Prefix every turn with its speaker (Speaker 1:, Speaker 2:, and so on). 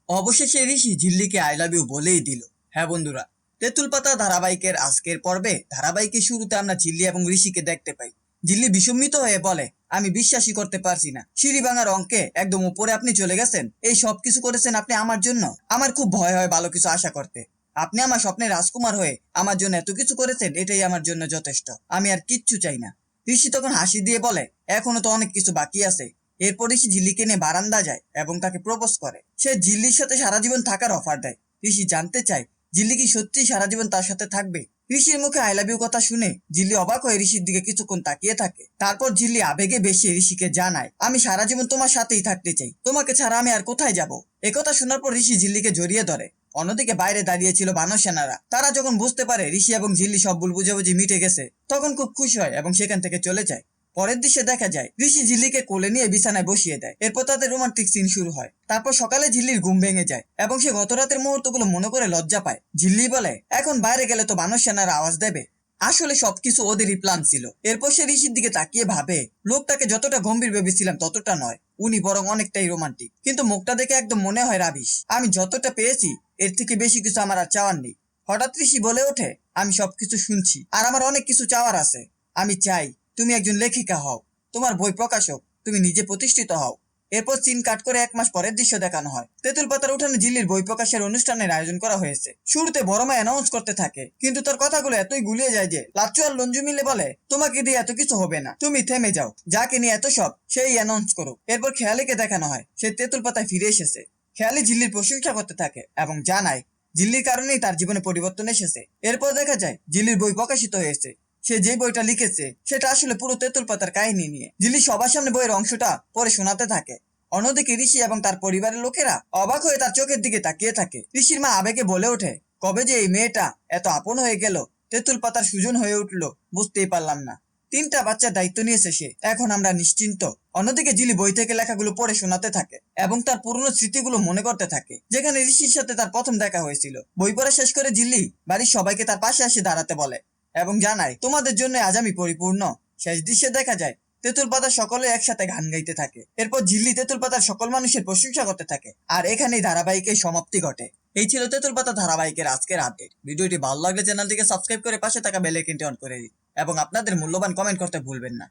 Speaker 1: অবশেষে ঋষি ঝিল্লিকে I love you বলেই দিল। হ্যাঁ বন্ধুরা, তেঁতুল পাতা ধারাবাহিকের আজকের পর্বে ধারাবাহিকের শুরুতে আমরা ঝিল্লি এবং ঋষিকে দেখতে পাই। ঝিল্লি বিস্মিত হয়ে বলে, আমি বিশ্বাসই করতে পারছি না, সিঁড়ি ভাঙার অঙ্কে একদম উপরে আপনি চলে গেছেন, এই সব কিছু করেছেন আপনি আমার জন্য। আমার খুব ভয় হয় ভালো কিছু আশা করতে। আপনি আমার স্বপ্নের রাজকুমার হয়ে আমার জন্য এত কিছু করেছেন, এটাই আমার জন্য যথেষ্ট, আমি আর কিচ্ছু চাই না। ঋষি তখন হাসি দিয়ে বলে, এখনো তো অনেক কিছু বাকি আছে। এরপর ঋষি ঝিল্লিকে নিয়ে বারান্দা যায় এবং তাকে প্রপোজ করে। সে ঝিল্লির সাথে সারা জীবন থাকার অফার দেয়। ঋষি জানতে চায় ঝিল্লি কি সত্যি সারা জীবন তার সাথে থাকবে। ঋষির মুখে আই লাভ ইউ কথা শুনে ঝিল্লি অবাক হয়ে ঋষির দিকে কিছুক্ষণ তাকিয়ে থাকে। তারপর ঝিল্লি আবেগে বেশি ঋষিকে জানায়, আমি সারা জীবন তোমার সাথেই থাকতে চাই, তোমাকে ছাড়া আমি আর কোথায় যাব। একথা শোনার পর ঋষি ঝিল্লিকে জড়িয়ে ধরে। অন্যদিকে বাইরে দাঁড়িয়েছিল বানর সেনারা। তারা যখন বুঝতে পারে ঋষি এবং ঝিল্লি সব ভুল বুঝাবুঝি মিটে গেছে, তখন খুব খুশি হয় এবং সেখান থেকে চলে যায়। পরের দৃশ্যে দেখা যায় ঋষি ঝিল্লিকে কোলে নিয়ে বিছানায় বসিয়ে দেয়। এরপর তাদের রোমান্টিক সিন শুরু হয়। তারপর সকালে ঝিল্লির ঘুম ভেঙে যায় এবং সে গত রাতের মুহূর্তগুলো মনে করে লজ্জা পায়। ঝিল্লি বলে, এখন বাইরে গেলে তো বানর সেনারা আওয়াজ দেবে। আসলে সবকিছু ওদেরই প্ল্যান ছিল। এরপর সে ঋষির দিকে তাকিয়ে ভাবে, লোকটাকে যতটা গম্ভীর ভেবেছিলাম ততটা নয়, উনি বরং অনেকটাই রোমান্টিক। কিন্তু মুখটা দেখে একদম মনে হয় রাবিশ। আমি যতটা পেয়েছি এর থেকে বেশি কিছু আমার আর চাওয়ার নেই। হঠাৎ ঋষি বলে ওঠে, আমি সবকিছু শুনছি আর আমার অনেক কিছু চাওয়ার আছে। আমি চাই তুমি একজন লেখিকা হও, তোমার বই প্রকাশক, তুমি নিজে প্রতিষ্ঠিত হও। এরপর সিন কাট করে 1 মাস পরের দৃশ্য দেখানো হয়। তেঁতুল পাতার উঠানে ঝিল্লির বই প্রকাশের অনুষ্ঠানের আয়োজন করা হয়েছে। শুরুতে বড় মা অ্যানাউন্স করতে থাকে, কিন্তু তার কথাগুলো এতই গুলিয়ে যায় যে লাচ্চু আর লঞ্জু মিলে বলে, তোমাকে দিয়ে এত কিছু হবে না, তুমি থেমে যাও, যাকে নিয়ে এত সব সেই অ্যানাউন্স করো। এরপর খেয়ালিকে দেখানো হয়, সে তেঁতুল পাতায় ফিরে এসেছে। খেয়ালি ঝিল্লির প্রশংসা করতে থাকে এবং জানায় ঝিল্লির কারণেই তার জীবনে পরিবর্তন এসেছে। এরপর দেখা যায় ঝিল্লির বই প্রকাশিত হয়েছে। সে যে বইটা লিখেছে সেটা আসলে পুরো তেঁতুল পাতার কাহিনী নিয়ে। ঝিল্লি সবার সামনে বইয়ের অংশটা পরে শোনাতে থাকে। অন্যদিকে ঋষি এবং তার পরিবারের লোকেরা অবাক হয়ে তার চোখের দিকে তাকিয়ে থাকে। ঋষির মা আবেগে বলে ওঠে, কবে যে এই মেয়েটা এত আপন হয়ে গেল, তেঁতুল পাতার সুজন হয়ে উঠলো, বুঝতেই পারলাম না। 3টা বাচ্চার দায়িত্ব নিয়েছে সে, এখন আমরা নিশ্চিন্ত। অন্যদিকে ঝিলি বই থেকে লেখাগুলো পড়ে শোনাতে থাকে এবং তার পুরনো স্মৃতিগুলো মনে করতে থাকে, যেখানে ঋষির সাথে তার প্রথম দেখা হয়েছিল। বই পড়া শেষ করে ঝিল্লি বাড়ির সবাইকে তার পাশে এসে দাঁড়াতে বলে এবং জানায়, তোমাদের জন্য আজ আমি পরিপূর্ণ। শেষ দৃশ্যে দেখা যায় তেঁতুল পাতা সকলে একসাথে গান গাইতে থাকে। এরপর ঝিল্লি তেঁতুল পাতার সকল মানুষের প্রশংসা করতে থাকে। আর এখানেই ধারাবাহিকের সমাপ্তি ঘটে। এই ছিল তেঁতুল পাতা ধারাবাহিকের আজকের আপডেট। ভিডিওটি ভালো লাগলে চ্যানেলটিকে সাবস্ক্রাইব করে পাশে থাকা বেল আইকনটি অন করে দিন এবং আপনাদের মূল্যবান কমেন্ট করতে ভুলবেন না।